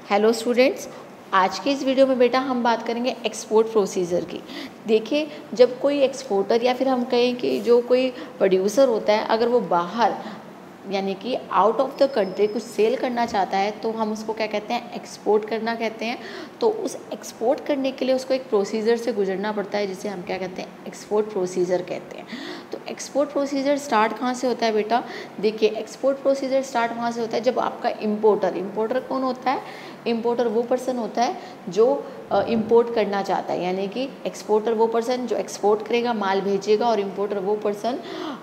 Hello students, आज के इस वीडियो में बेटा हम बात करेंगे एक्सपोर्ट प्रोसीजर की। देखिए, जब कोई एक्सपोर्टर या फिर हम कहें कि जो कोई प्रोड्यूसर होता है, अगर वो बाहर यानी कि आउट ऑफ द कंट्री कुछ सेल करना चाहता है तो हम उसको क्या कहते हैं, एक्सपोर्ट करना कहते हैं। तो उस एक्सपोर्ट करने के लिए उसको एक प्रोसीजर से गुजरना पड़ता है, जिसे हम क्या कहते हैं, एक्सपोर्ट प्रोसीजर कहते हैं। तो एक्सपोर्ट प्रोसीजर स्टार्ट कहाँ से होता है बेटा? देखिए, एक्सपोर्ट प्रोसीजर स्टार्ट वहाँ से होता है जब आपका इम्पोर्टर कौन होता है? इम्पोर्टर वो पर्सन होता है जो इंपोर्ट करना चाहता है, यानी कि एक्सपोर्टर वो पर्सन जो एक्सपोर्ट करेगा, माल भेजेगा, और इंपोर्टर वो पर्सन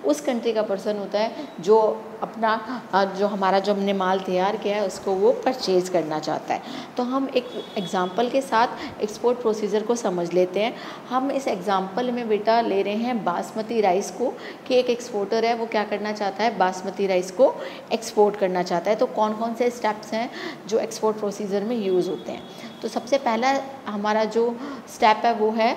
उस कंट्री का पर्सन होता है जो अपना जो हमने माल तैयार किया है उसको वो परचेज़ करना चाहता है। तो हम एक एग्जांपल के साथ एक्सपोर्ट प्रोसीजर को समझ लेते हैं। हम इस एग्जांपल में बेटा ले रहे हैं बासमती राइस को, कि एक एक्सपोर्टर है वो क्या करना चाहता है, बासमती राइस को एक्सपोर्ट करना चाहता है। तो कौन कौन से स्टेप्स हैं जो एक्सपोर्ट प्रोसीजर में यूज़ होते हैं? तो सबसे पहला हमारा जो स्टेप है वो है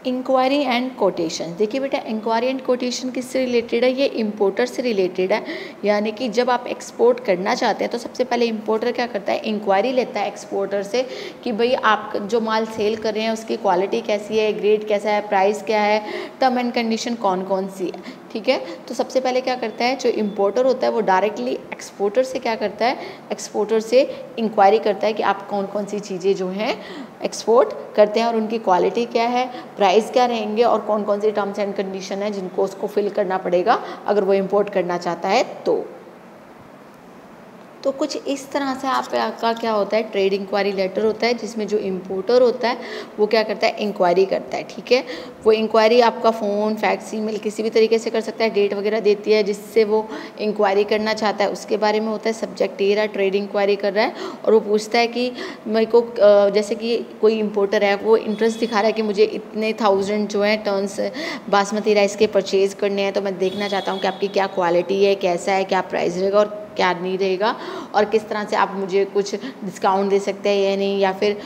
इंक्वायरी एंड कोटेशन। देखिए बेटा, इंक्वायरी एंड कोटेशन किससे रिलेटेड है? ये इंपोर्टर से रिलेटेड है। यानी कि जब आप एक्सपोर्ट करना चाहते हैं तो सबसे पहले इंपोर्टर क्या करता है, इंक्वायरी लेता है एक्सपोर्टर से कि भाई आप जो माल सेल कर रहे हैं उसकी क्वालिटी कैसी है, ग्रेड कैसा है, प्राइस क्या है, टर्म एंड कंडीशन कौन कौन सी है। ठीक है, तो सबसे पहले क्या करता है, जो इंपोर्टर होता है वो डायरेक्टली एक्सपोर्टर से क्या करता है, एक्सपोर्टर से इंक्वायरी करता है कि आप कौन कौन सी चीज़ें जो हैं एक्सपोर्ट करते हैं और उनकी क्वालिटी क्या है, प्राइस क्या रहेंगे, और कौन कौन सी टर्म्स एंड कंडीशन है जिनको उसको फिल करना पड़ेगा अगर वो इंपोर्ट करना चाहता है। तो कुछ इस तरह से आपका क्या होता है, ट्रेड इंक्वायरी लेटर होता है, जिसमें जो इंपोर्टर होता है वो क्या करता है, इंक्वायरी करता है। ठीक है, वो इंक्वायरी आपका फ़ोन, फैक्स, ईमेल किसी भी तरीके से कर सकता है, डेट वगैरह देती है जिससे वो इंक्वायरी करना चाहता है उसके बारे में होता है। सब्जेक्ट ये रहा, ट्रेड इंक्वायरी कर रहा है और वो पूछता है कि मेरे को जैसे कि कोई इंपोर्टर है वो इंटरेस्ट दिखा रहा है कि मुझे इतने 1000 जो है टर्न्स बासमती राइस के परचेज़ करने हैं, तो मैं देखना चाहता हूँ कि आपकी क्या क्वालिटी है, कैसा है, क्या प्राइस रहेगा और क्या नहीं रहेगा, और किस तरह से आप मुझे कुछ डिस्काउंट दे सकते हैं या नहीं, या फिर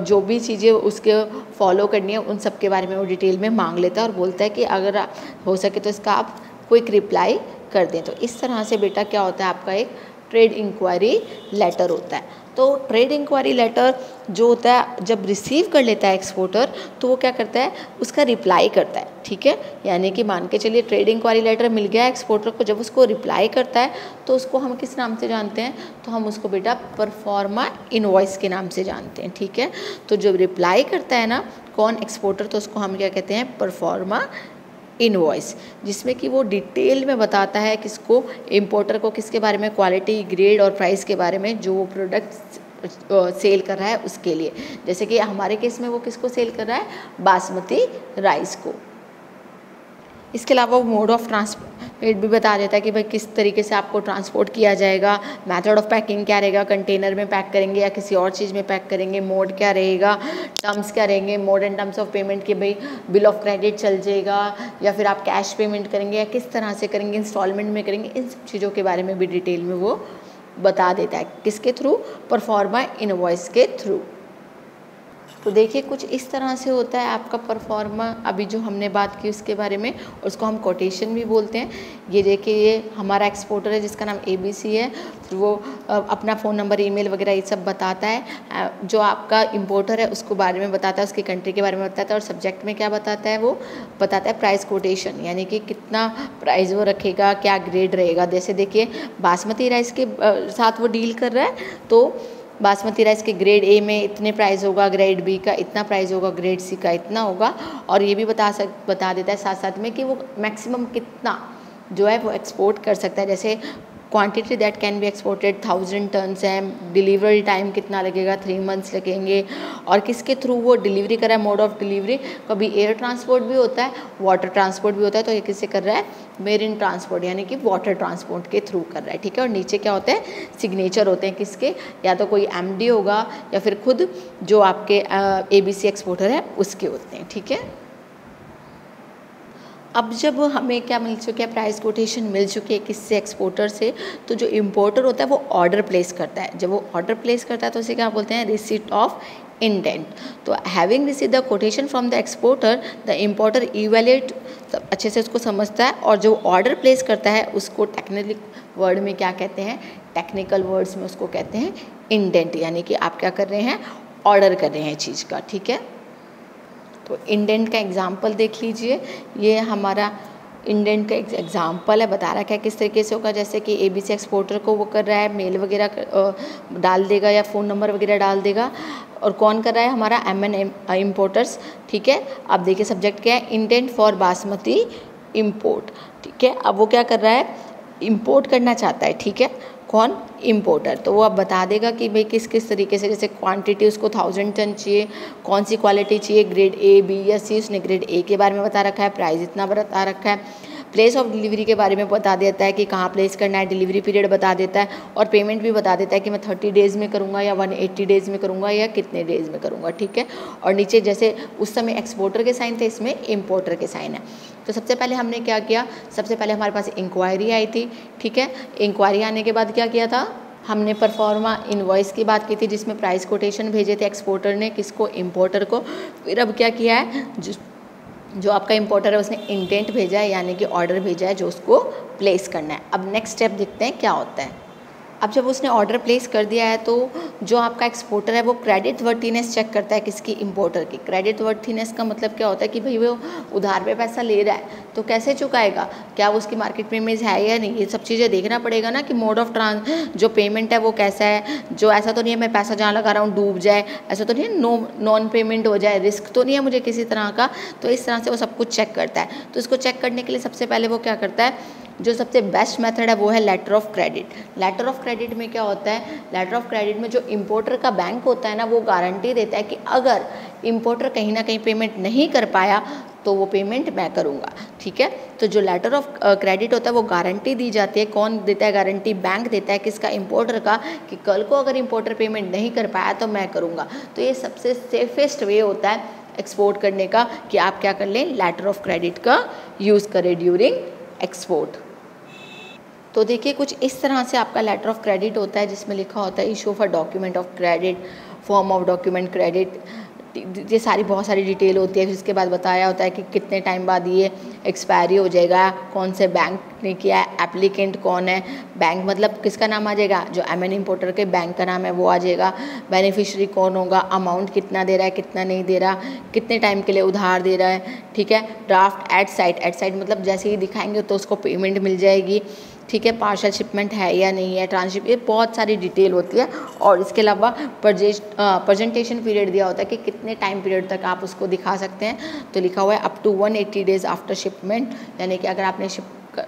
जो भी चीज़ें उसके फॉलो करनी है उन सब के बारे में वो डिटेल में मांग लेता है और बोलता है कि अगर हो सके तो इसका आप क्विक रिप्लाई कर दें। तो इस तरह से बेटा क्या होता है, आपका एक ट्रेड इंक्वायरी लेटर होता है। तो ट्रेड इंक्वायरी लेटर जो होता है जब रिसीव कर लेता है एक्सपोर्टर तो वो क्या करता है, उसका रिप्लाई करता है। ठीक है, यानी कि मान के चलिए ट्रेड इंक्वायरी लेटर मिल गया एक्सपोर्टर को, जब उसको रिप्लाई करता है तो उसको हम किस नाम से जानते हैं, तो हम उसको बेटा परफॉर्मा इनवॉइस के नाम से जानते हैं। ठीक है, तो जब रिप्लाई करता है ना कौन, एक्सपोर्टर, तो उसको हम क्या कहते हैं, परफॉर्मा इनवॉइस, जिसमें कि वो डिटेल में बताता है किसको, इंपोर्टर को, किसके बारे में, क्वालिटी, ग्रेड और प्राइस के बारे में जो वो प्रोडक्ट सेल कर रहा है उसके लिए। जैसे कि हमारे केस में वो किसको सेल कर रहा है, बासमती राइस को। इसके अलावा वो मोड ऑफ ट्रांसपोर्ट भी बता देता है कि भाई किस तरीके से आपको ट्रांसपोर्ट किया जाएगा, मेथड ऑफ पैकिंग क्या रहेगा, कंटेनर में पैक करेंगे या किसी और चीज़ में पैक करेंगे, मोड क्या रहेगा, टर्म्स क्या रहेंगे, mode and terms of payment के भाई बिल ऑफ क्रेडिट चल जाएगा या फिर आप कैश पेमेंट करेंगे या किस तरह से करेंगे, इंस्टॉलमेंट में करेंगे, इन सब चीज़ों के बारे में भी डिटेल में वो बता देता है। किसके थ्रू, परफॉर्मा इनवॉइस के थ्रू। तो देखिए कुछ इस तरह से होता है आपका परफॉर्मा। अभी जो हमने बात की उसके बारे में, उसको हम कोटेशन भी बोलते हैं। ये देखिए, ये हमारा एक्सपोर्टर है जिसका नाम ABC है, फिर वो अपना फ़ोन नंबर, ईमेल वगैरह ये सब बताता है। जो आपका इंपोर्टर है उसको बारे में बताता है, उसकी कंट्री के बारे में बताता है, और सब्जेक्ट में क्या बताता है, वो बताता है प्राइस कोटेशन, यानी कि कितना प्राइस वो रखेगा, क्या ग्रेड रहेगा। जैसे देखिए बासमती राइस के साथ वो डील कर रहा है, तो बासमती राइस के ग्रेड A में इतने प्राइस होगा, ग्रेड B का इतना प्राइस होगा, ग्रेड C का इतना होगा, और ये भी बता देता है साथ साथ में कि वो मैक्सिमम कितना जो है वो एक्सपोर्ट कर सकता है। जैसे quantity that can be exported 1000 tons है, डिलीवरी टाइम कितना लगेगा, 3 मंथ्स लगेंगे, और किसके थ्रू वो डिलीवरी कर रहा है, मोड ऑफ डिलीवरी, कभी एयर ट्रांसपोर्ट भी होता है, वाटर ट्रांसपोर्ट भी होता है, तो ये किससे कर रहा है, मेरीन ट्रांसपोर्ट यानी कि वाटर ट्रांसपोर्ट के थ्रू कर रहा है। ठीक है, और नीचे क्या होता है, सिग्नेचर होते हैं किसके, या तो कोई MD होगा या फिर खुद जो आपके ABC एक्सपोर्टर है उसके होते हैं। ठीक है, अब जब हमें क्या मिल चुका है, प्राइस कोटेशन मिल चुकी है किससे, एक्सपोर्टर से, तो जो इंपोर्टर होता है वो ऑर्डर प्लेस करता है। जब वो ऑर्डर प्लेस करता है तो उसे क्या बोलते हैं, रिसीट ऑफ इंडेंट। तो having receive the quotation from the exporter, the importer evaluate, अच्छे से उसको समझता है, और जो ऑर्डर प्लेस करता है उसको टेक्निकल वर्ड में क्या कहते हैं, टेक्निकल वर्ड्स में उसको कहते हैं इंडेंट, यानी कि आप क्या कर रहे हैं, ऑर्डर कर रहे हैं चीज़ का, ठीक है। तो इंडेंट का एग्जाम्पल देख लीजिए, ये हमारा इंडेंट का एग्जाम्पल है, बता रहा है किस तरीके से होगा। जैसे कि ABC एक्सपोर्टर को वो कर रहा है, मेल वगैरह डाल देगा या फ़ोन नंबर वगैरह डाल देगा, और कौन कर रहा है, हमारा MN इम्पोर्टर्स, ठीक है। अब देखिए सब्जेक्ट क्या है, इंडेंट फॉर बासमती इम्पोर्ट, ठीक है। अब वो क्या कर रहा है, इम्पोर्ट करना चाहता है, ठीक है, कौन, इम्पोर्टर। तो वो अब बता देगा कि भाई किस किस तरीके से, जैसे क्वांटिटी उसको 1000 टन चाहिए, कौन सी क्वालिटी चाहिए, ग्रेड A, B या C, उसने ग्रेड A के बारे में बता रखा है, प्राइस इतना बता रखा है, प्लेस ऑफ डिलीवरी के बारे में बता देता है कि कहाँ प्लेस करना है, डिलीवरी पीरियड बता देता है, और पेमेंट भी बता देता है कि मैं 30 डेज़ में करूँगा या 180 डेज़ में करूँगा या कितने डेज़ में करूँगा, ठीक है। और नीचे जैसे उस समय एक्सपोर्टर के साइन थे, इसमें इम्पोर्टर के साइन है। तो सबसे पहले हमने क्या किया, सबसे पहले हमारे पास इंक्वायरी आई थी, ठीक है। इंक्वायरी आने के बाद क्या किया था, हमने परफॉर्मा इनवॉइस की बात की थी, जिसमें प्राइस कोटेशन भेजे थे एक्सपोर्टर ने, किसको, इम्पोर्टर को। फिर अब क्या किया है, जो आपका इम्पोर्टर है उसने इंडेंट भेजा है, यानी कि ऑर्डर भेजा है जो उसको प्लेस करना है। अब नेक्स्ट स्टेप देखते हैं क्या होता है। अब जब उसने ऑर्डर प्लेस कर दिया है तो जो आपका एक्सपोर्टर है वो क्रेडिट वर्थीनेस चेक करता है, किसकी, इम्पोर्टर की। क्रेडिट वर्थीनेस का मतलब क्या होता है कि भाई वो उधार पे पैसा ले रहा है तो कैसे चुकाएगा, क्या वो उसकी मार्केट में इमेज है या नहीं, ये सब चीज़ें देखना पड़ेगा ना, कि मोड ऑफ जो पेमेंट है वो कैसा है, जो ऐसा तो नहीं है मैं पैसा जहाँ लगा रहा हूँ डूब जाए, ऐसा तो नहीं है नॉन पेमेंट हो जाए, रिस्क तो नहीं है मुझे किसी तरह का। तो इस तरह से वो सब कुछ चेक करता है। तो इसको चेक करने के लिए सबसे पहले वो क्या करता है, जो सबसे बेस्ट मेथड है वो है letter of credit. Letter of credit में क्या होता है, लेटर ऑफ क्रेडिट में जो इम्पोर्टर का बैंक होता है ना, वो गारंटी देता है कि अगर इम्पोर्टर कहीं ना कहीं पेमेंट नहीं कर पाया तो वो पेमेंट मैं करूँगा, ठीक है। तो जो लेटर ऑफ क्रेडिट होता है वो गारंटी दी जाती है, कौन देता है गारंटी, बैंक देता है, किसका, इम्पोर्टर का, कि कल को अगर इम्पोर्टर पेमेंट नहीं कर पाया तो मैं करूँगा। तो ये सबसे सेफेस्ट वे होता है एक्सपोर्ट करने का, कि आप क्या कर लें, लेटर ऑफ क्रेडिट का यूज़ करें ड्यूरिंग एक्सपोर्ट। तो देखिए कुछ इस तरह से आपका लेटर ऑफ क्रेडिट होता है, जिसमें लिखा होता है issue for document of credit, form of document credit, ये सारी बहुत सारी डिटेल होती है। फिर इसके बाद बताया होता है कि कितने टाइम बाद ये एक्सपायरी हो जाएगा, कौन से बैंक ने किया है, एप्लीकेंट कौन है, बैंक मतलब किसका नाम आ जाएगा, जो MN इम्पोर्टर के बैंक का नाम है वो आ जाएगा, बेनिफिशियरी कौन होगा, अमाउंट कितना दे रहा है, कितना नहीं दे रहा, कितने टाइम के लिए उधार दे रहा है, ठीक है। ड्राफ्ट एट साइट मतलब जैसे ही दिखाएंगे तो उसको पेमेंट मिल जाएगी, ठीक है। पार्शल शिपमेंट है या नहीं है, ट्रांसशिप, ये बहुत सारी डिटेल होती है। और इसके अलावा प्रेजेंटेशन पीरियड दिया होता है कि कितने टाइम पीरियड तक आप उसको दिखा सकते हैं। तो लिखा हुआ है up to 180 days after shipment, यानी कि अगर आपने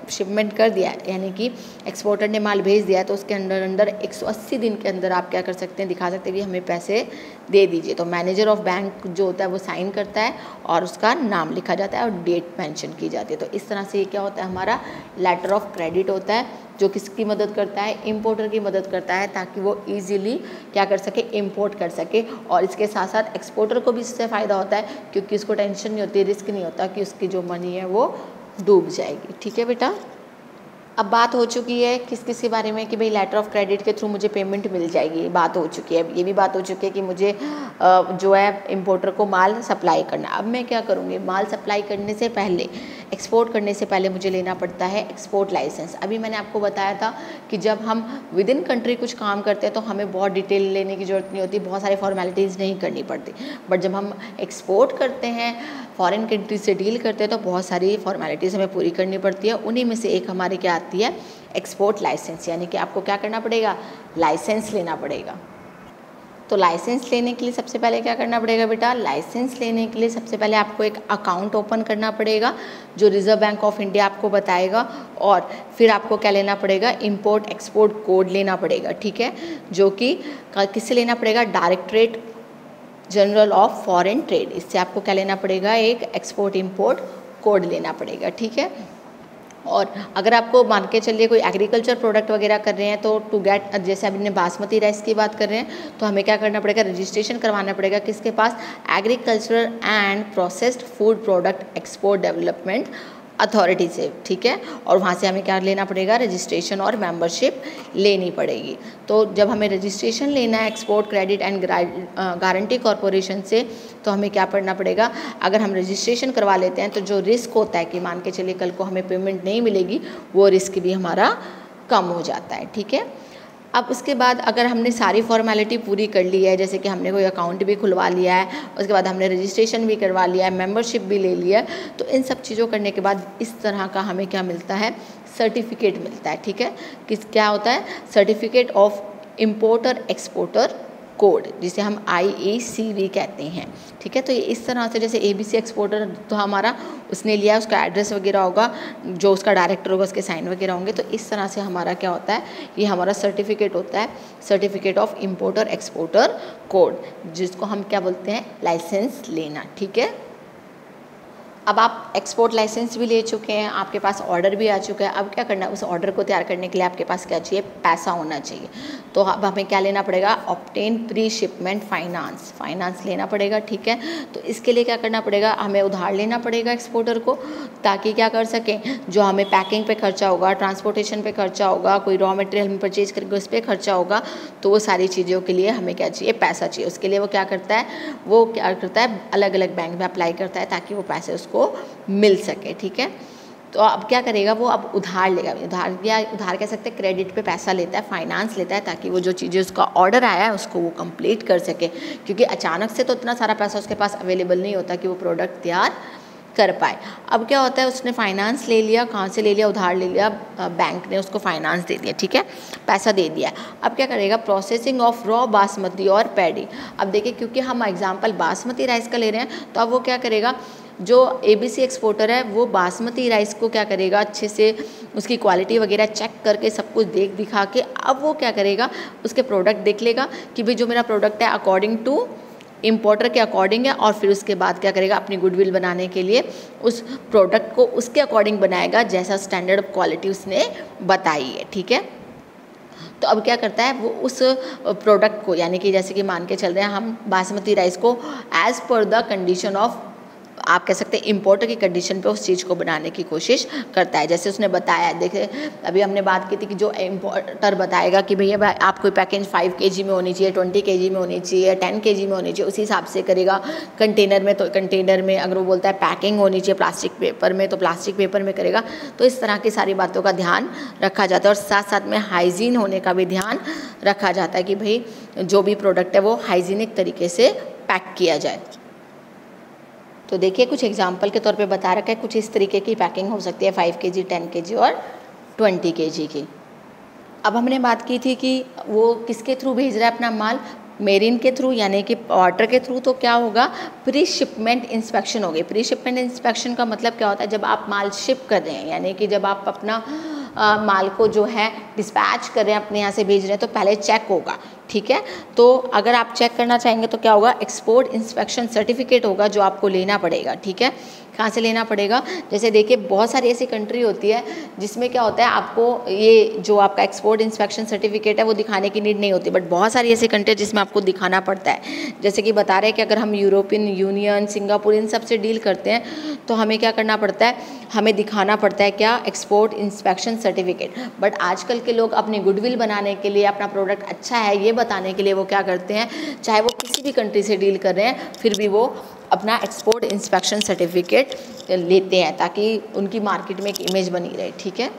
शिपमेंट कर दिया है, यानी कि एक्सपोर्टर ने माल भेज दिया है, तो उसके अंदर 180 दिन के अंदर आप क्या कर सकते हैं, दिखा सकते हैं कि हमें पैसे दे दीजिए। तो मैनेजर ऑफ बैंक जो होता है वो साइन करता है और उसका नाम लिखा जाता है और डेट मेंशन की जाती है। तो इस तरह से ये क्या होता है, हमारा लेटर ऑफ क्रेडिट होता है, जो किसकी मदद करता है, इम्पोर्टर की मदद करता है, ताकि वो ईजिली क्या कर सके, इम्पोर्ट कर सके। और इसके साथ साथ एक्सपोर्टर को भी इससे फ़ायदा होता है, क्योंकि उसको टेंशन नहीं होती, रिस्क नहीं होता कि उसकी जो मनी है वो डूब जाएगी, ठीक है बेटा। अब बात हो चुकी है किस किस के बारे में कि भाई लेटर ऑफ क्रेडिट के थ्रू मुझे पेमेंट मिल जाएगी, बात हो चुकी है। ये भी बात हो चुकी है कि मुझे जो है इम्पोर्टर को माल सप्लाई करना। अब मैं क्या करूँगी, माल सप्लाई करने से पहले, एक्सपोर्ट करने से पहले मुझे लेना पड़ता है एक्सपोर्ट लाइसेंस। अभी मैंने आपको बताया था कि जब हम विद इन कंट्री कुछ काम करते हैं तो हमें बहुत डिटेल लेने की ज़रूरत नहीं होती, बहुत सारी फॉर्मेलिटीज़ नहीं करनी पड़ती। बट जब हम एक्सपोर्ट करते हैं, फॉरेन कंट्री से डील करते हैं, तो बहुत सारी फॉर्मेलिटीज़ हमें पूरी करनी पड़ती है। उन्हीं में से एक हमारे क्या आती है, एक्सपोर्ट लाइसेंस, यानी कि आपको क्या करना पड़ेगा, लाइसेंस लेना पड़ेगा। तो लाइसेंस लेने के लिए सबसे पहले क्या करना पड़ेगा बेटा, लाइसेंस लेने के लिए सबसे पहले आपको एक अकाउंट ओपन करना पड़ेगा, जो रिजर्व बैंक ऑफ इंडिया आपको बताएगा। और फिर आपको क्या लेना पड़ेगा, इंपोर्ट एक्सपोर्ट कोड लेना पड़ेगा, ठीक है, जो कि किससे लेना पड़ेगा, directorate general of foreign trade, इससे आपको क्या लेना पड़ेगा, एक एक्सपोर्ट इंपोर्ट कोड लेना पड़ेगा, ठीक है। और अगर आपको मान के चलिए कोई एग्रीकल्चर प्रोडक्ट वगैरह कर रहे हैं तो टू गेट, जैसे अभी बासमती राइस की बात कर रहे हैं, तो हमें क्या करना पड़ेगा, रजिस्ट्रेशन करवाना पड़ेगा किसके पास, agriculture and processed food product export development authority से, ठीक है। और वहाँ से हमें क्या लेना पड़ेगा, रजिस्ट्रेशन और मेंबरशिप लेनी पड़ेगी। तो जब हमें रजिस्ट्रेशन लेना है export credit and guarantee corporation से, तो हमें क्या पढ़ना पड़ेगा, अगर हम रजिस्ट्रेशन करवा लेते हैं तो जो रिस्क होता है कि मान के चलिए कल को हमें पेमेंट नहीं मिलेगी, वो रिस्क भी हमारा कम हो जाता है, ठीक है। अब उसके बाद अगर हमने सारी फॉर्मेलिटी पूरी कर ली है, जैसे कि हमने कोई अकाउंट भी खुलवा लिया है, उसके बाद हमने रजिस्ट्रेशन भी करवा लिया है, मेंबरशिप भी ले लिया है, तो इन सब चीज़ों करने के बाद इस तरह का हमें क्या मिलता है, सर्टिफिकेट मिलता है, ठीक है। क्या होता है, certificate of importer exporter code, जिसे हम IACV कहते हैं, ठीक है। तो ये इस तरह से, जैसे ABC एक्सपोर्टर तो हमारा उसने लिया, उसका एड्रेस वगैरह होगा, जो उसका डायरेक्टर होगा उसके साइन वगैरह होंगे, तो इस तरह से हमारा क्या होता है, ये हमारा सर्टिफिकेट होता है, certificate of importer exporter code, जिसको हम क्या बोलते हैं, लाइसेंस लेना, ठीक है। अब आप एक्सपोर्ट लाइसेंस भी ले चुके हैं, आपके पास ऑर्डर भी आ चुका है, अब क्या करना है, उस ऑर्डर को तैयार करने के लिए आपके पास क्या चाहिए, पैसा होना चाहिए। तो अब हमें क्या लेना पड़ेगा, ऑब्टेन प्री शिपमेंट फाइनेंस लेना पड़ेगा, ठीक है। तो इसके लिए क्या करना पड़ेगा, हमें उधार लेना पड़ेगा एक्सपोर्टर को, ताकि क्या कर सकें, जो हमें पैकिंग पे खर्चा होगा, ट्रांसपोर्टेशन पे खर्चा होगा, कोई रॉ मटेरियल हम परचेज करके उस पर खर्चा होगा, तो वो सारी चीज़ों के लिए हमें क्या चाहिए, पैसा चाहिए। उसके लिए वो क्या करता है, अलग अलग बैंक में अप्लाई करता है ताकि वो पैसे को मिल सके, ठीक है। तो अब क्या करेगा, वो अब उधार लेगा, उधार कह सकते हैं, क्रेडिट पे पैसा लेता है, फाइनेंस लेता है, ताकि वो जो चीज़ें उसका ऑर्डर आया है उसको वो कंप्लीट कर सके, क्योंकि अचानक से तो इतना सारा पैसा उसके पास अवेलेबल नहीं होता कि वो प्रोडक्ट तैयार कर पाए। अब क्या होता है, उसने फाइनेंस ले लिया, कहाँ से ले लिया, उधार ले लिया, बैंक ने उसको फाइनेंस दे दिया, ठीक है, पैसा दे दिया। अब क्या करेगा, प्रोसेसिंग ऑफ रॉ बासमती और पैडी। अब देखिए, क्योंकि हम एग्जांपल बासमती राइस का ले रहे हैं, तो अब वो क्या करेगा, जो ABC एक्सपोर्टर है वो बासमती राइस को क्या करेगा, अच्छे से उसकी क्वालिटी वगैरह चेक करके सब कुछ दिखा के, अब वो क्या करेगा, उसके प्रोडक्ट देख लेगा कि भाई जो मेरा प्रोडक्ट है अकॉर्डिंग टू इम्पोर्टर के अकॉर्डिंग है, और फिर उसके बाद क्या करेगा, अपनी गुडविल बनाने के लिए उस प्रोडक्ट को उसके अकॉर्डिंग बनाएगा, जैसा स्टैंडर्ड ऑफ क्वालिटी उसने बताई है, ठीक है। तो अब क्या करता है, वो उस प्रोडक्ट को, यानी कि जैसे कि मान के चल रहे हैं हम बासमती राइस को as per the condition of, आप कह सकते हैं इम्पोर्टर की कंडीशन पे उस चीज़ को बनाने की कोशिश करता है, जैसे उसने बताया। देखिए अभी हमने बात की थी कि जो इम्पोर्टर बताएगा कि भैया आपको पैकेज 5 kg में होनी चाहिए, 20 kg में होनी चाहिए, 10 kg में होनी चाहिए, उसी हिसाब से करेगा। कंटेनर में, तो कंटेनर में अगर वो बोलता है पैकिंग होनी चाहिए प्लास्टिक पेपर में, तो प्लास्टिक पेपर में करेगा। तो इस तरह की सारी बातों का ध्यान रखा जाता है, और साथ साथ में हाइजीन होने का भी ध्यान रखा जाता है कि भाई जो भी प्रोडक्ट है वो हाइजीनिक तरीके से पैक किया जाए। तो देखिए कुछ एग्जाम्पल के तौर पे बता रखा है, कुछ इस तरीके की पैकिंग हो सकती है 5 kg, 10 kg और 20 kg की। अब हमने बात की थी कि वो किसके थ्रू भेज रहा है अपना माल, मेरीन के थ्रू, यानी कि वाटर के थ्रू। तो क्या होगा, प्री शिपमेंट इंस्पेक्शन होगी। प्री शिपमेंट इंस्पेक्शन का मतलब क्या होता है, जब आप माल शिप कर रहे हैं, यानी कि जब आप अपना माल को जो है डिस्पैच कर रहे हैं, अपने यहाँ से भेज रहे हैं, तो पहले चेक होगा, ठीक है। तो अगर आप चेक करना चाहेंगे तो क्या होगा, एक्सपोर्ट इंस्पेक्शन सर्टिफिकेट होगा जो आपको लेना पड़ेगा, ठीक है। कहाँ से लेना पड़ेगा, जैसे देखिए बहुत सारी ऐसी कंट्री होती है जिसमें क्या होता है, आपको ये जो आपका एक्सपोर्ट इंस्पेक्शन सर्टिफिकेट है वो दिखाने की नीड नहीं होती, बट बहुत सारी ऐसी कंट्री जिसमें आपको दिखाना पड़ता है। जैसे कि बता रहे हैं कि अगर हम यूरोपियन यूनियन, सिंगापुर, इन सब से डील करते हैं तो हमें क्या करना पड़ता है, हमें दिखाना पड़ता है क्या, एक्सपोर्ट इंस्पेक्शन सर्टिफिकेट। बट आजकल के लोग अपनी गुडविल बनाने के लिए, अपना प्रोडक्ट अच्छा है ये बताने के लिए वो क्या करते हैं, चाहे वो किसी भी कंट्री से डील कर रहे हैं, फिर भी वो अपना एक्सपोर्ट इंस्पेक्शन सर्टिफिकेट लेते हैं ताकि उनकी मार्केट में एक इमेज बनी रहे, ठीक है।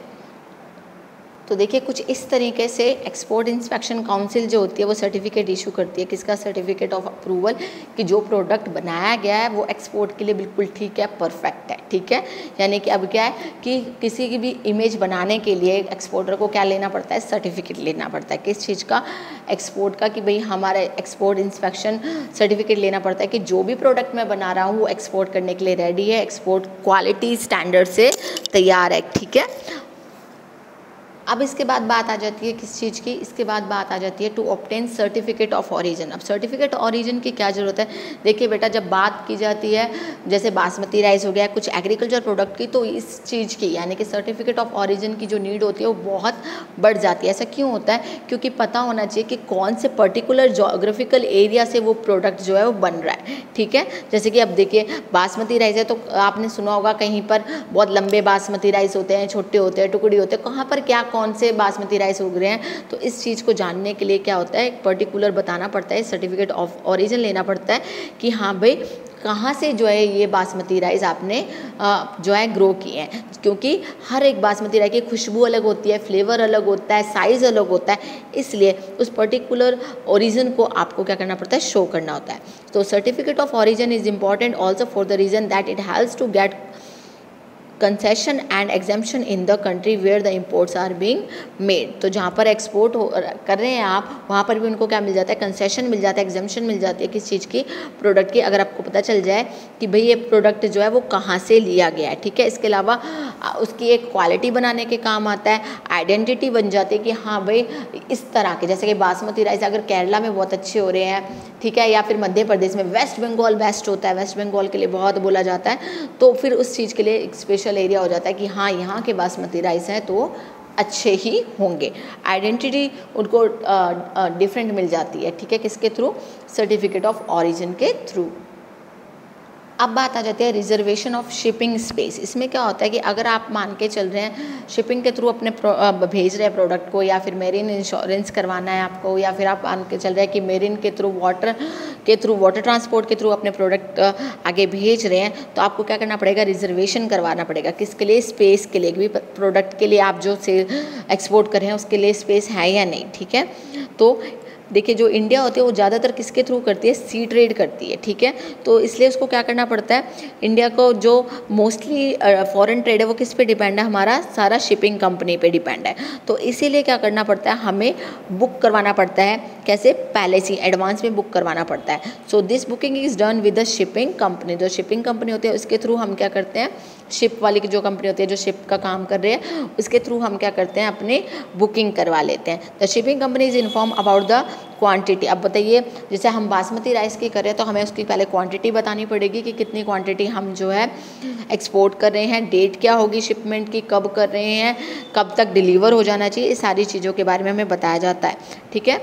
तो देखिए कुछ इस तरीके से एक्सपोर्ट इंस्पेक्शन काउंसिल जो होती है वो सर्टिफिकेट इशू करती है, किसका, सर्टिफिकेट ऑफ अप्रूवल, कि जो प्रोडक्ट बनाया गया है वो एक्सपोर्ट के लिए बिल्कुल ठीक है, परफेक्ट है, ठीक है। यानी कि अब क्या है कि किसी की भी इमेज बनाने के लिए एक्सपोर्टर को क्या लेना पड़ता है, सर्टिफिकेट लेना पड़ता है। किस चीज़ का, एक्सपोर्ट का, कि भाई हमारा एक्सपोर्ट इंस्पेक्शन सर्टिफिकेट लेना पड़ता है कि जो भी प्रोडक्ट मैं बना रहा हूँ वो एक्सपोर्ट करने के लिए रेडी है, एक्सपोर्ट क्वालिटी स्टैंडर्ड से तैयार है, ठीक है। अब इसके बाद बात आ जाती है किस चीज़ की, इसके बाद बात आ जाती है to obtain certificate of origin. अब सर्टिफिकेट ऑरिजिन की क्या ज़रूरत है? देखिए बेटा, जब बात की जाती है जैसे बासमती राइस हो गया, कुछ एग्रीकल्चर प्रोडक्ट की, तो इस चीज़ की यानी कि सर्टिफिकेट ऑफ ऑरिजिन की जो नीड होती है वो बहुत बढ़ जाती है। ऐसा क्यों होता है? क्योंकि पता होना चाहिए कि कौन से पर्टिकुलर जोग्राफिकल एरिया से वो प्रोडक्ट जो है वो बन रहा है। ठीक है, जैसे कि अब देखिए बासमती राइस है तो आपने सुना होगा कहीं पर बहुत लंबे बासमती राइस होते हैं, छोटे होते हैं, टुकड़ी होते हैं, कहाँ पर क्या कौन से बासमती राइस उग रहे हैं। तो इस चीज़ को जानने के लिए क्या होता है, एक पर्टिकुलर बताना पड़ता है, सर्टिफिकेट ऑफ ऑरिजिन लेना पड़ता है कि हाँ भाई कहाँ से जो है ये बासमती राइस आपने जो है ग्रो किए हैं। क्योंकि हर एक बासमती राइस की खुशबू अलग होती है, फ्लेवर अलग होता है, साइज़ अलग होता है, इसलिए उस पर्टिकुलर ओरिजिन को आपको क्या करना पड़ता है, शो करना होता है। तो certificate of origin is important also for the reason that it helps to get concession and exemption in the country where the imports are being made. तो जहाँ पर एक्सपोर्ट कर रहे हैं आप, वहाँ पर भी उनको क्या मिल जाता है, कंसेशन मिल जाता है, एग्जाम्पशन मिल जाती है किस चीज़ की, प्रोडक्ट की, अगर आपको पता चल जाए कि भाई ये प्रोडक्ट जो है वो कहाँ से लिया गया है। ठीक है, इसके अलावा उसकी एक क्वालिटी बनाने के काम आता है, आइडेंटिटी बन जाती है कि हाँ भाई इस तरह के, जैसे कि बासमती राइस अगर केरला में बहुत अच्छे हो रहे हैं, ठीक है, या फिर मध्य प्रदेश में, वेस्ट बंगाल बेस्ट होता है, वेस्ट बंगाल के लिए बहुत बोला जाता है, तो फिर उस चीज़ के लिए एक स्पेशल एरिया हो जाता है कि हाँ यहाँ के बासमती राइस हैं तो अच्छे ही होंगे। आइडेंटिटी उनको डिफरेंट मिल जाती है। ठीक है, किसके थ्रू, सर्टिफिकेट ऑफ ऑरिजिन के थ्रू। अब बात आ जाती है रिजर्वेशन ऑफ शिपिंग स्पेस। इसमें क्या होता है कि अगर आप मान के चल रहे हैं शिपिंग के थ्रू अपने भेज रहे हैं प्रोडक्ट को, या फिर मेरीन इंश्योरेंस करवाना है आपको, या फिर आप मान के चल रहे हैं कि मेरीन के थ्रू वाटर ट्रांसपोर्ट के थ्रू अपने प्रोडक्ट आगे भेज रहे हैं, तो आपको क्या करना पड़ेगा, रिजर्वेशन करवाना पड़ेगा। किसके लिए, स्पेस के लिए, भी प्रोडक्ट के लिए आप जो सेल एक्सपोर्ट कर रहे हैं उसके लिए स्पेस है या नहीं। ठीक है, तो देखिए जो इंडिया होती है वो ज़्यादातर किसके थ्रू करती है, सी ट्रेड करती है। ठीक है, तो इसलिए उसको क्या करना पड़ता है, इंडिया को जो मोस्टली फॉरेन ट्रेड है वो किस पे डिपेंड है, हमारा सारा शिपिंग कंपनी पे डिपेंड है। तो इसीलिए क्या करना पड़ता है, हमें बुक करवाना पड़ता है, कैसे, पहले से एडवांस में बुक करवाना पड़ता है। So this booking is done with the shipping company. जो शिपिंग कंपनी होती है उसके थ्रू हम क्या करते हैं, शिप वाली की जो कंपनी होती है जो शिप का काम कर रहे हैं, उसके थ्रू हम क्या करते हैं, अपने बुकिंग करवा लेते हैं। The shipping company is inform about the quantity. अब बताइए जैसे हम बासमती राइस की कर रहे हैं तो हमें उसकी पहले क्वांटिटी बतानी पड़ेगी कि कितनी क्वांटिटी हम जो है एक्सपोर्ट कर रहे हैं, डेट क्या होगी शिपमेंट की, कब कर रहे हैं, कब तक डिलीवर हो जाना चाहिए, इस सारी चीज़ों के बारे में हमें बताया जाता है। ठीक है,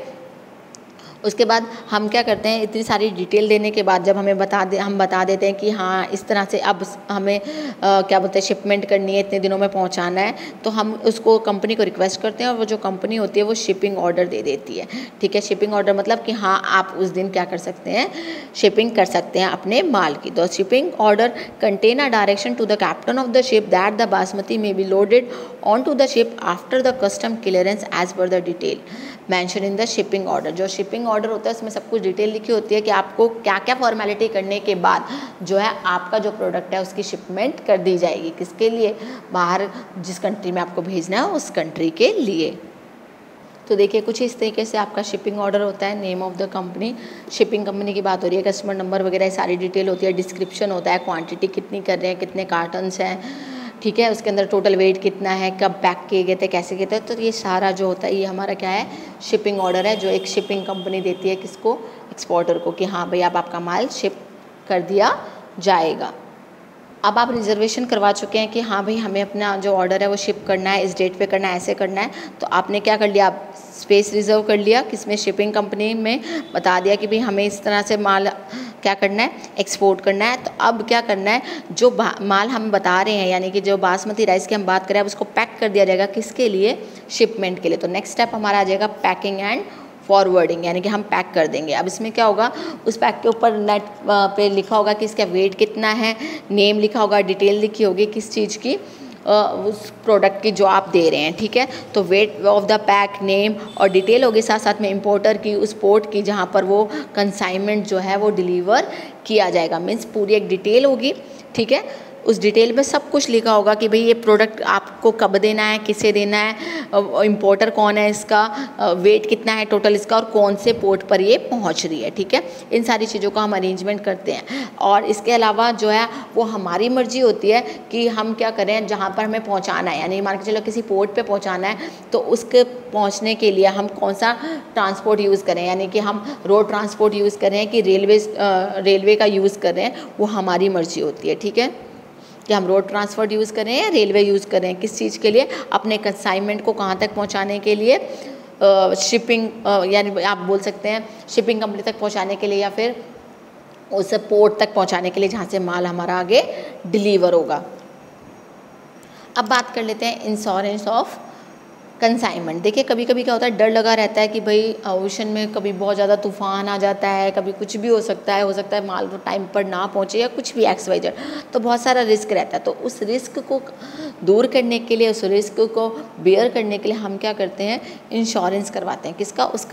उसके बाद हम क्या करते हैं, इतनी सारी डिटेल देने के बाद जब हमें हम बता देते हैं कि हाँ इस तरह से अब हमें क्या बोलते हैं शिपमेंट करनी है, इतने दिनों में पहुंचाना है, तो हम उसको कंपनी को रिक्वेस्ट करते हैं और वो जो कंपनी होती है वो शिपिंग ऑर्डर दे देती है। ठीक है, शिपिंग ऑर्डर मतलब कि हाँ आप उस दिन क्या कर सकते हैं, शिपिंग कर सकते हैं अपने माल की। तो shipping order contain a direction to the captain of the ship that the basmati may be loaded on to the ship after the custom clearance as per the detail mention in the shipping order. जो shipping order होता है उसमें सब कुछ detail लिखी होती है कि आपको क्या क्या फॉर्मेलिटी करने के बाद जो है आपका जो प्रोडक्ट है उसकी शिपमेंट कर दी जाएगी। किसके लिए, बाहर जिस कंट्री में आपको भेजना है उस कंट्री के लिए। तो देखिए कुछ इस तरीके से आपका शिपिंग ऑर्डर होता है, name of the company, shipping company की बात हो रही है, कस्टमर नंबर वगैरह सारी डिटेल होती है, डिस्क्रिप्शन होता है, क्वांटिटी कितनी कर रहे हैं, कितने कार्टन्स हैं, ठीक है, उसके अंदर टोटल वेट कितना है, कब पैक किए गए थे, कैसे किए थे। तो ये सारा जो होता है ये हमारा क्या है, शिपिंग ऑर्डर है, जो एक शिपिंग कंपनी देती है किसको, एक्सपोर्टर को, कि हाँ भाई अब आपका माल शिप कर दिया जाएगा। अब आप रिजर्वेशन करवा चुके हैं कि हाँ भाई हमें अपना जो ऑर्डर है वो शिप करना है, इस डेट पे करना है, ऐसे करना है, तो आपने क्या कर लिया, आप स्पेस रिजर्व कर लिया, किसमें, शिपिंग कंपनी में बता दिया कि भाई हमें इस तरह से माल क्या करना है, एक्सपोर्ट करना है। तो अब क्या करना है, जो माल हम बता रहे हैं यानी कि जो बासमती राइस की हम बात करें, अब उसको पैक कर दिया जाएगा, किसके लिए, शिपमेंट के लिए। तो नेक्स्ट स्टेप हमारा आ जाएगा पैकिंग एंड फॉरवर्डिंग, यानी कि हम पैक कर देंगे। अब इसमें क्या होगा, उस पैक के ऊपर नेट पे लिखा होगा कि इसका वेट कितना है, नेम लिखा होगा, डिटेल लिखी होगी किस चीज़ की, उस प्रोडक्ट की जो आप दे रहे हैं। ठीक है, तो weight of the pack, name और डिटेल होगी, साथ साथ में इंपोर्टर की, उस पोर्ट की जहाँ पर वो कंसाइनमेंट जो है वो डिलीवर किया जाएगा, मीन्स पूरी एक डिटेल होगी। ठीक है, उस डिटेल में सब कुछ लिखा होगा कि भाई ये प्रोडक्ट आपको कब देना है, किसे देना है, इंपोर्टर कौन है इसका, वेट कितना है टोटल इसका, और कौन से पोर्ट पर ये पहुंच रही है, ठीक है। इन सारी चीज़ों का हम अरेंजमेंट करते हैं। और इसके अलावा जो है वो हमारी मर्जी होती है कि हम क्या करें, जहाँ पर हमें पहुँचाना है, यानी मान के चलो किसी पोर्ट पर पहुँचाना है तो उसके पहुँचने के लिए हम कौन सा ट्रांसपोर्ट यूज़ करें, यानी कि हम रोड ट्रांसपोर्ट यूज़ करें कि रेलवे का यूज़ करें, वो हमारी मर्जी होती है, ठीक है, कि हम रोड ट्रांसपोर्ट यूज़ करें या रेलवे यूज़ करें, किस चीज़ के लिए, अपने कंसाइनमेंट को कहाँ तक पहुँचाने के लिए, शिपिंग यानी आप बोल सकते हैं शिपिंग कंपनी तक पहुँचाने के लिए, या फिर उस पोर्ट तक पहुँचाने के लिए जहाँ से माल हमारा आगे डिलीवर होगा। अब बात कर लेते हैं इंश्योरेंस ऑफ कंसाइनमेंट। देखिए कभी कभी क्या होता है, डर लगा रहता है कि भाई ओशन में कभी बहुत ज़्यादा तूफान आ जाता है, कभी कुछ भी हो सकता है माल वो टाइम पर ना पहुँचे या कुछ भी XYZ, तो बहुत सारा रिस्क रहता है। तो उस रिस्क को दूर करने के लिए, उस रिस्क को बेयर करने के लिए हम क्या करते हैं, इंश्योरेंस करवाते हैं। किसका? उस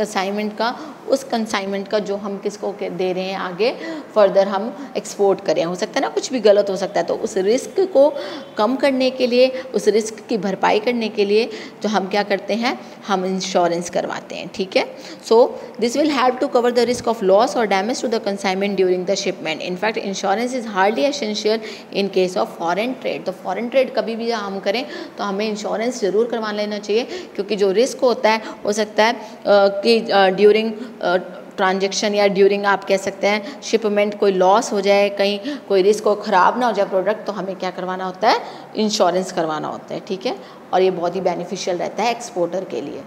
कंसाइनमेंट का जो हम किसको दे रहे हैं, आगे फर्दर हम एक्सपोर्ट करें। हो सकता है ना कुछ भी गलत हो सकता है, तो उस रिस्क को कम करने के लिए, उस रिस्क की भरपाई करने के लिए जो हम क्या करते हैं, हम इंश्योरेंस करवाते हैं, ठीक है। So this will help to cover the risk of loss और damage to the consignment during the shipment. In fact insurance is hardly essential in case of foreign trade. तो फॉरेन ट्रेड कभी भी हम करें तो हमें इंश्योरेंस ज़रूर करवा लेना चाहिए, क्योंकि जो रिस्क होता है, हो सकता है कि ड्यूरिंग ट्रांजैक्शन या ड्यूरिंग आप कह सकते हैं शिपमेंट कोई लॉस हो जाए, कहीं कोई रिस्क हो, ख़राब ना हो जाए प्रोडक्ट, तो हमें क्या करवाना होता है, इंश्योरेंस करवाना होता है, ठीक है। और ये बहुत ही बेनिफिशियल रहता है एक्सपोर्टर के लिए।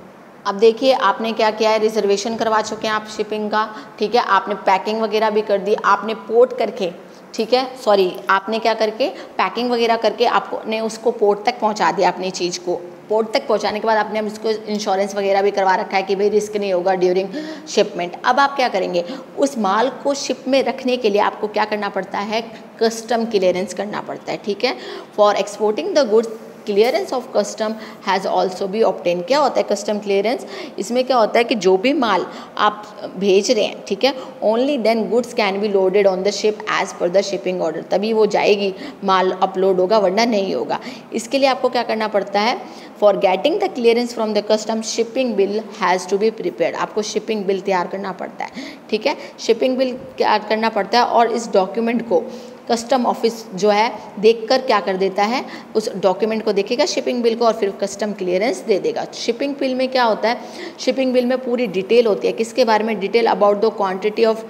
अब देखिए आपने क्या किया है, रिजर्वेशन करवा चुके हैं आप शिपिंग का, ठीक है, आपने पैकिंग वगैरह भी कर दी, आपने पोर्ट करके, ठीक है, सॉरी आपने क्या करके पैकिंग वगैरह करके आपने उसको पोर्ट तक पहुंचा दिया अपनी चीज़ को। पोर्ट तक पहुंचाने के बाद आपने इसको इंश्योरेंस वगैरह भी करवा रखा है कि भाई रिस्क नहीं होगा ड्यूरिंग शिपमेंट। अब आप क्या करेंगे, उस माल को शिप में रखने के लिए आपको क्या करना पड़ता है, कस्टम क्लियरेंस करना पड़ता है, ठीक है। For exporting the goods clearance of custom has also भी ऑब्टेन। क्या होता है कस्टम क्लियरेंस? इसमें क्या होता है कि जो भी माल आप भेज रहे हैं, ठीक है, only then goods can be loaded on the ship as per the shipping order, तभी वो जाएगी, माल अपलोड होगा, वरना नहीं होगा। इसके लिए आपको क्या करना पड़ता है, for getting the clearance from the custom shipping bill has to be prepared. आपको शिपिंग बिल तैयार करना पड़ता है, ठीक है, शिपिंग बिल तैयार करना पड़ता है। और इस डॉक्यूमेंट को कस्टम ऑफिस जो है देखकर क्या कर देता है, उस डॉक्यूमेंट को देखेगा शिपिंग बिल को, और फिर कस्टम क्लियरेंस दे देगा। शिपिंग बिल में क्या होता है, शिपिंग बिल में पूरी डिटेल होती है, किसके बारे में, detail about the quantity of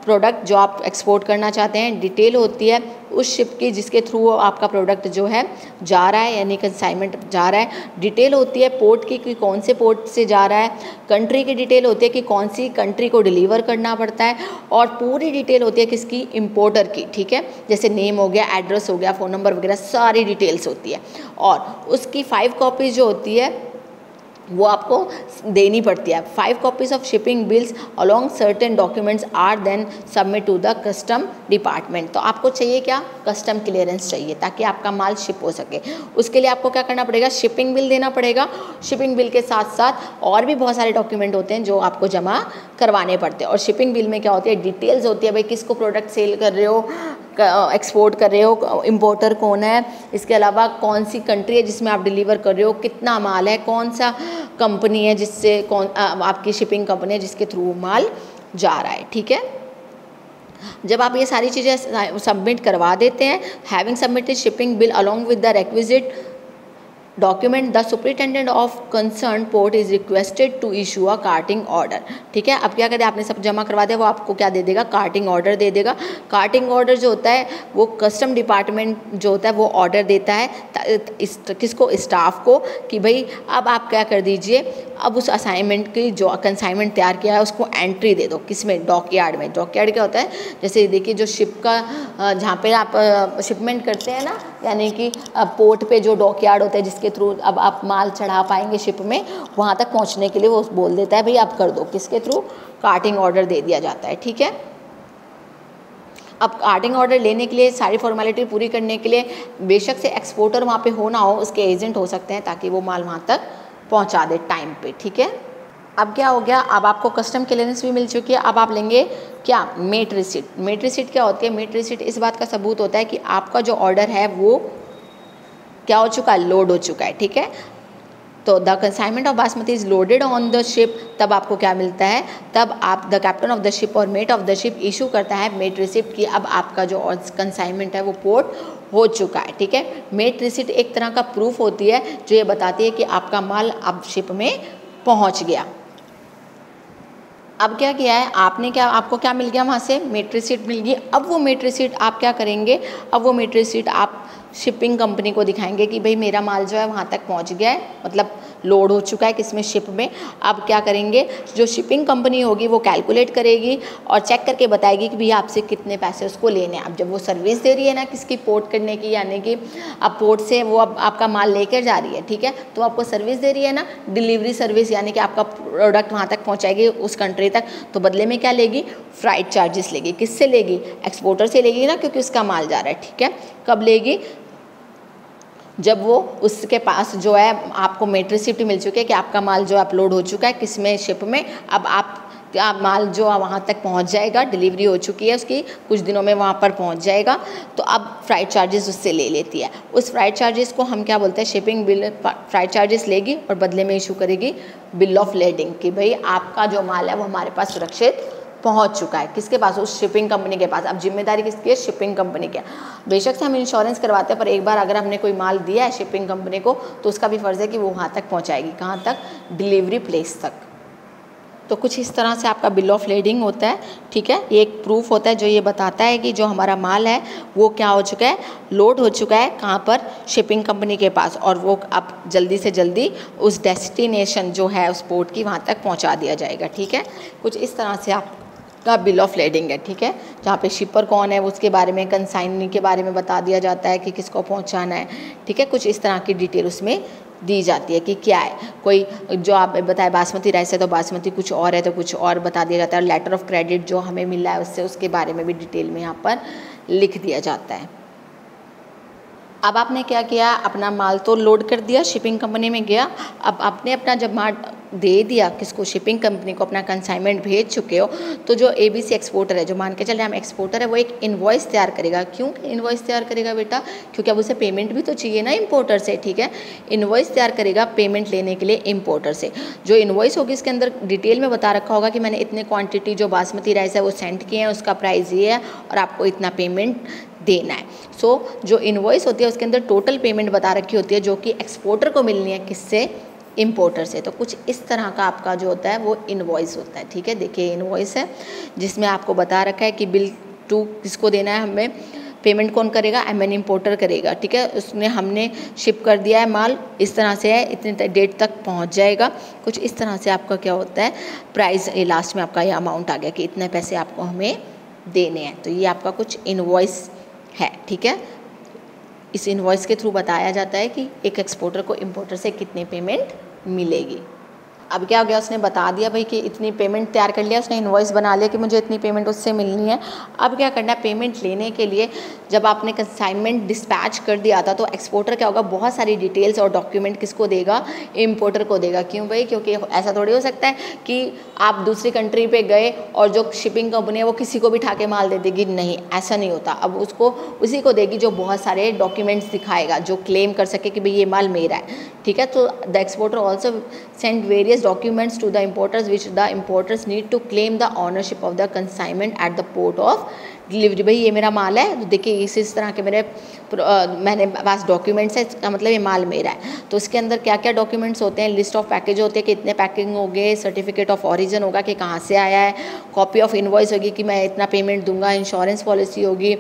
product जो आप एक्सपोर्ट करना चाहते हैं, डिटेल होती है उस शिप की जिसके थ्रू आपका प्रोडक्ट जो है जा रहा है, यानी कंसाइनमेंट जा रहा है। डिटेल होती है पोर्ट की कि कौन से पोर्ट से जा रहा है, कंट्री की डिटेल होती है कि कौन सी कंट्री को डिलीवर करना पड़ता है, और पूरी डिटेल होती है किसकी, इंपोर्टर की, ठीक है, जैसे नेम हो गया, एड्रेस हो गया, फ़ोन नंबर वगैरह सारी डिटेल्स होती है। और उसकी 5 कॉपीज़ जो होती है वो आपको देनी पड़ती है। 5 copies of shipping bills along certain documents are then submit to the custom department. तो आपको चाहिए क्या, कस्टम क्लियरेंस चाहिए ताकि आपका माल शिप हो सके। उसके लिए आपको क्या करना पड़ेगा, शिपिंग बिल देना पड़ेगा। शिपिंग बिल के साथ साथ और भी बहुत सारे डॉक्यूमेंट होते हैं जो आपको जमा करवाने पड़ते हैं। और शिपिंग बिल में क्या होती है, डिटेल्स होती है, भाई किसको प्रोडक्ट सेल कर रहे हो, एक्सपोर्ट कर रहे हो, इंपोर्टर कौन है, इसके अलावा कौन सी कंट्री है जिसमें आप डिलीवर कर रहे हो, कितना माल है, कौन सा कंपनी है जिससे आपकी शिपिंग कंपनी है जिसके थ्रू माल जा रहा है, ठीक है। जब आप ये सारी चीज़ें सबमिट करवा देते हैं, having submitted shipping bill along with the requisite document the superintendent of concern port is requested to issue a carting order, ठीक है। अब क्या करें, आपने सब जमा करवा दिया, वो आपको क्या दे देगा, कार्टिंग ऑर्डर दे देगा। कार्टिंग ऑर्डर जो होता है वो कस्टम डिपार्टमेंट जो होता है वो ऑर्डर देता है किसको, स्टाफ को, कि भाई अब आप क्या कर दीजिए, अब उस असाइनमेंट की जो कंसाइनमेंट तैयार किया है उसको एंट्री दे दो, किसमें, डॉकयार्ड में। डॉकयार्ड क्या होता है, जैसे देखिए जो शिप का जहाँ पे आप शिपमेंट करते हैं ना, यानी कि पोर्ट पे जो डॉकयार्ड होता है जिसके थ्रू अब आप माल चढ़ा पाएंगे शिप में, वहाँ तक पहुँचने के लिए वो बोल देता है भाई आप कर दो, किसके थ्रू, कार्टिंग ऑर्डर दे दिया जाता है, ठीक है। अब कार्टिंग ऑर्डर लेने के लिए सारी फॉर्मेलिटी पूरी करने के लिए बेशक से एक्सपोर्टर वहाँ पे हो ना हो, उसके एजेंट हो सकते हैं ताकि वो माल वहाँ तक पहुँचा दे टाइम पे, ठीक है। अब क्या हो गया, अब आपको कस्टम क्लियरेंस भी मिल चुकी है। अब आप लेंगे क्या, मेट रिसिट। मेट रिसिट क्या होती है, मेट रिसिट इस बात का सबूत होता है कि आपका जो ऑर्डर है वो क्या हो चुका है, लोड हो चुका है, ठीक है। तो the consignment of basmati is loaded on the ship, तब आपको क्या मिलता है, तब आप the captain of the ship और mate of the ship issue करता है मेट रिसिप्ट की अब आपका जो कंसाइनमेंट है वो पोर्ट हो चुका है, ठीक है। मेट रिसिप्ट एक तरह का प्रूफ होती है जो ये बताती है कि आपका माल अब शिप में पहुंच गया। अब क्या किया है आपने, क्या आपको क्या मिल गया वहाँ से, मेट रिसिप्ट मिल गई। अब वो मेट रिसिप्ट आप क्या करेंगे, अब वो मेट रिसिप्ट आप शिपिंग कंपनी को दिखाएंगे कि भाई मेरा माल जो है वहाँ तक पहुँच गया है, मतलब लोड हो चुका है किसमें, शिप में। अब क्या करेंगे, जो शिपिंग कंपनी होगी वो कैलकुलेट करेगी और चेक करके बताएगी कि भैया आपसे कितने पैसे उसको लेने हैं। अब जब वो सर्विस दे रही है ना किसकी, पोर्ट करने की, यानी कि अब पोर्ट से वो अब आपका माल लेकर जा रही है, ठीक है, तो आपको सर्विस दे रही है ना, डिलीवरी सर्विस, यानी कि आपका प्रोडक्ट वहाँ तक पहुँचाएगी उस कंट्री तक, तो बदले में क्या लेगी, फ्राइट चार्जेस लेगी। किससे लेगी, एक्सपोर्टर से लेगी ना, क्योंकि उसका माल जा रहा है, ठीक है। कब लेगी, जब वो उसके पास जो है आपको मेट रिसिप्ट मिल चुकी है कि आपका माल जो अपलोड हो चुका है किसमें, शिप में। अब आप माल जो वहाँ तक पहुँच जाएगा, डिलीवरी हो चुकी है उसकी, कुछ दिनों में वहाँ पर पहुँच जाएगा, तो अब फ्राइट चार्जेस उससे ले लेती है। उस फ्राइट चार्जेस को हम क्या बोलते हैं, शिपिंग बिल। फ्राइट चार्जेस लेगी और बदले में इशू करेगी बिल ऑफ लेडिंग कि भाई आपका जो माल है वो हमारे पास सुरक्षित पहुंच चुका है, किसके पास, उस शिपिंग कंपनी के पास। अब जिम्मेदारी किसकी है, शिपिंग कंपनी की। बेशक से हम इंश्योरेंस करवाते हैं, पर एक बार अगर हमने कोई माल दिया है शिपिंग कंपनी को तो उसका भी फ़र्ज़ है कि वो वहाँ तक पहुँचाएगी, कहाँ तक, डिलीवरी प्लेस तक। तो कुछ इस तरह से आपका बिल ऑफ लेडिंग होता है, ठीक है। ये एक प्रूफ होता है जो ये बताता है कि जो हमारा माल है वो क्या हो चुका है, लोड हो चुका है, कहाँ पर, शिपिंग कंपनी के पास, और वो अब जल्दी से जल्दी उस डेस्टिनेशन जो है उस पोर्ट की वहाँ तक पहुँचा दिया जाएगा, ठीक है। कुछ इस तरह से आपका बिल ऑफ लेडिंग है, ठीक है, जहाँ पे शिपर कौन है उसके बारे में, कंसाइनी के बारे में बता दिया जाता है कि किसको पहुँचाना है, ठीक है। कुछ इस तरह की डिटेल उसमें दी जाती है कि क्या है, कोई जो आप बताए बासमती राइस है तो बासमती कुछ और है तो कुछ और बता दिया जाता है। लेटर ऑफ क्रेडिट जो हमें मिला है उससे, उसके बारे में भी डिटेल में यहाँ पर लिख दिया जाता है। अब आपने क्या किया, अपना माल तो लोड कर दिया, शिपिंग कंपनी में गया। अब आपने अपना जब माल दे दिया किसको, शिपिंग कंपनी को, अपना कंसाइनमेंट भेज चुके हो, तो जो ABC एक्सपोर्टर है, जो मान के चले हम एक्सपोर्टर है, वो एक इनवॉइस तैयार करेगा। क्यों इनवॉइस तैयार करेगा बेटा, क्योंकि अब उसे पेमेंट भी तो चाहिए ना इम्पोर्टर से, ठीक है। इनवॉइस तैयार करेगा पेमेंट लेने के लिए इम्पोर्टर से। जो इनवॉइस होगी इसके अंदर डिटेल में बता रखा होगा कि मैंने इतने क्वान्टिटी जो बासमती राइस है वो सेंड किए हैं, उसका प्राइस ये है और आपको इतना पेमेंट देना है। सो जो इनवॉइस होती है उसके अंदर टोटल पेमेंट बता रखी होती है जो कि एक्सपोर्टर को मिलनी है, किससे, इम्पोर्टर से। तो कुछ इस तरह का आपका जो होता है वो इनवॉइस होता है, ठीक है। देखिए इनवॉइस है जिसमें आपको बता रखा है कि बिल टू किसको देना है, हमें पेमेंट कौन करेगा, MN इम्पोर्टर करेगा, ठीक है। उसने हमने शिप कर दिया है माल, इस तरह से है, इतने डेट तक पहुंच जाएगा। कुछ इस तरह से आपका क्या होता है, प्राइस, ये लास्ट में आपका ये अमाउंट आ गया कि इतने पैसे आपको हमें देने हैं। तो ये आपका कुछ इनवॉइस है, ठीक है। इस इनवॉइस के थ्रू बताया जाता है कि एक एक्सपोर्टर को इम्पोर्टर से कितनी पेमेंट मिलेगी। अब क्या हो गया, उसने बता दिया भाई कि इतनी पेमेंट तैयार कर लिया, उसने इनवॉइस बना लिया कि मुझे इतनी पेमेंट उससे मिलनी है। अब क्या करना है, पेमेंट लेने के लिए जब आपने कंसाइनमेंट डिस्पैच कर दिया था तो एक्सपोर्टर क्या होगा, बहुत सारी डिटेल्स और डॉक्यूमेंट किसको देगा, इम्पोर्टर को देगा। क्यों भाई, क्योंकि ऐसा थोड़ी हो सकता है कि आप दूसरी कंट्री पे गए और जो शिपिंग कंपनी है वो किसी को भी उठा के माल दे देगी, नहीं, ऐसा नहीं होता। अब उसको उसी को देगी जो बहुत सारे डॉक्यूमेंट्स दिखाएगा, जो क्लेम कर सके कि भाई ये माल मेरा है, ठीक है। तो the exporter also send various documents to the importers which the importers need to claim the ownership of the consignment at the port of delivery। भाई ये मेरा माल है, तो देखिए इस तरह के मैंने पास डॉक्यूमेंट्स है, इसका मतलब ये माल मेरा है। तो इसके अंदर क्या क्या डॉक्यूमेंट्स होते हैं, लिस्ट ऑफ पैकेज होते हैं कि इतने पैकिंग हो गए, सर्टिफिकेट ऑफ ओरिजिन होगा कि कहाँ से आया है, कॉपी ऑफ इनवॉइस होगी कि मैं इतना पेमेंट दूंगा, इंश्योरेंस पॉलिसी होगी,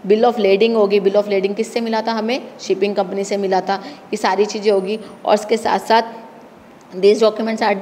बिल ऑफ लेडिंग होगी। बिल ऑफ लेडिंग किससे मिला था, हमें शिपिंग कंपनी से मिला था। ये सारी चीज़ें होगी और इसके साथ साथ these documents are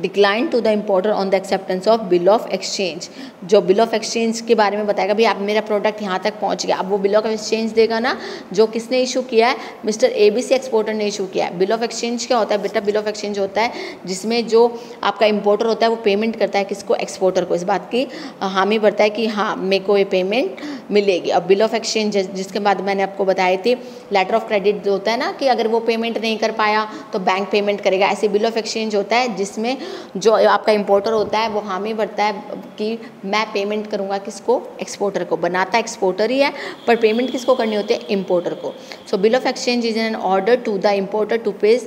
decline to the importer on the acceptance of bill of exchange. जो बिल ऑफ एक्सचेंज के बारे में बताएगा, भाई आप मेरा प्रोडक्ट यहाँ तक पहुँच गया, अब वो बिल ऑफ एक्सचेंज देगा ना, जो किसने इशू किया है, मिस्टर ABC एक्सपोर्टर ने इशू किया है। बिल ऑफ एक्सचेंज क्या होता है बेटा, बिल ऑफ एक्सचेंज होता है जिसमें जो आपका इम्पोर्टर होता है वो पेमेंट करता है किसको, एक्सपोर्टर को, इस बात की हामी भरता है कि हाँ मेरे को ये पेमेंट मिलेगी। अब बिल ऑफ एक्सचेंज जिसके बाद मैंने आपको बताई थी, लेटर ऑफ क्रेडिट जो होता है ना कि अगर वो पेमेंट नहीं कर पाया तो बैंक पेमेंट करेगा, ऐसे बिल ऑफ एक्सचेंज होता है जिसमें जो आपका इम्पोर्टर होता है वो हामी भरता है कि मैं पेमेंट करूँगा किसको, एक्सपोर्टर को। बनाता एक्सपोर्टर ही है पर पेमेंट किसको करनी होती है, इम्पोर्टर को। So bill of exchange is an order to the importer to pay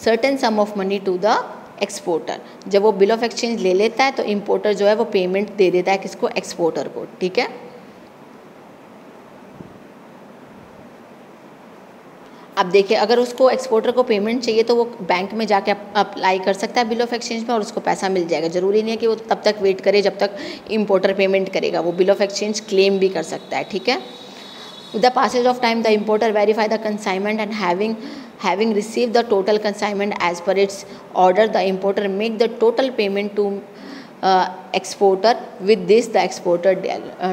certain sum of money to the exporter. जब वो बिल ऑफ एक्सचेंज ले लेता है तो इम्पोर्टर जो है वो पेमेंट दे देता है किसको, एक्सपोर्टर को। ठीक है, अब देखिए अगर उसको एक्सपोर्टर को पेमेंट चाहिए तो वो बैंक में जाके अप्लाई कर सकता है बिल ऑफ एक्सचेंज में और उसको पैसा मिल जाएगा। ज़रूरी नहीं है कि वो तब तक वेट करे जब तक इम्पोर्टर पेमेंट करेगा, वो बिल ऑफ एक्सचेंज क्लेम भी कर सकता है। ठीक है, with the passage of time the importer verify the consignment and having received the total consignment as per its order, the importer make the total payment to exporter. With this the exporter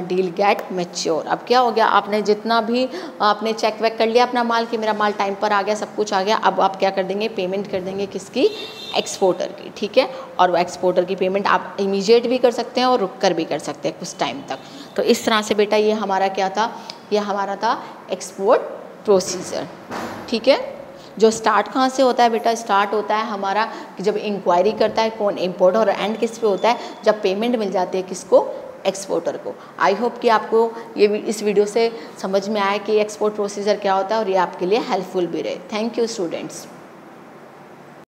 deal get mature. अब क्या हो गया, आपने जितना भी आपने check वेक कर लिया अपना माल कि मेरा माल टाइम पर आ गया, सब कुछ आ गया, अब आप क्या कर देंगे, पेमेंट कर देंगे किसकी, एक्सपोर्टर की। ठीक है, और वो एक्सपोर्टर की पेमेंट आप इमीडिएट भी कर सकते हैं और रुक कर भी कर सकते हैं कुछ टाइम तक। तो इस तरह से बेटा ये हमारा क्या था, ये हमारा था एक्सपोर्ट प्रोसीजर। ठीक है, जो स्टार्ट कहाँ से होता है बेटा, स्टार्ट होता है हमारा जब इंक्वायरी करता है कौन, इम्पोर्टर, और एंड किस पे होता है, जब पेमेंट मिल जाती है किसको, एक्सपोर्टर को। आई होप कि आपको ये इस वीडियो से समझ में आए कि एक्सपोर्ट प्रोसीजर क्या होता है और ये आपके लिए हेल्पफुल भी रहे। Thank you students.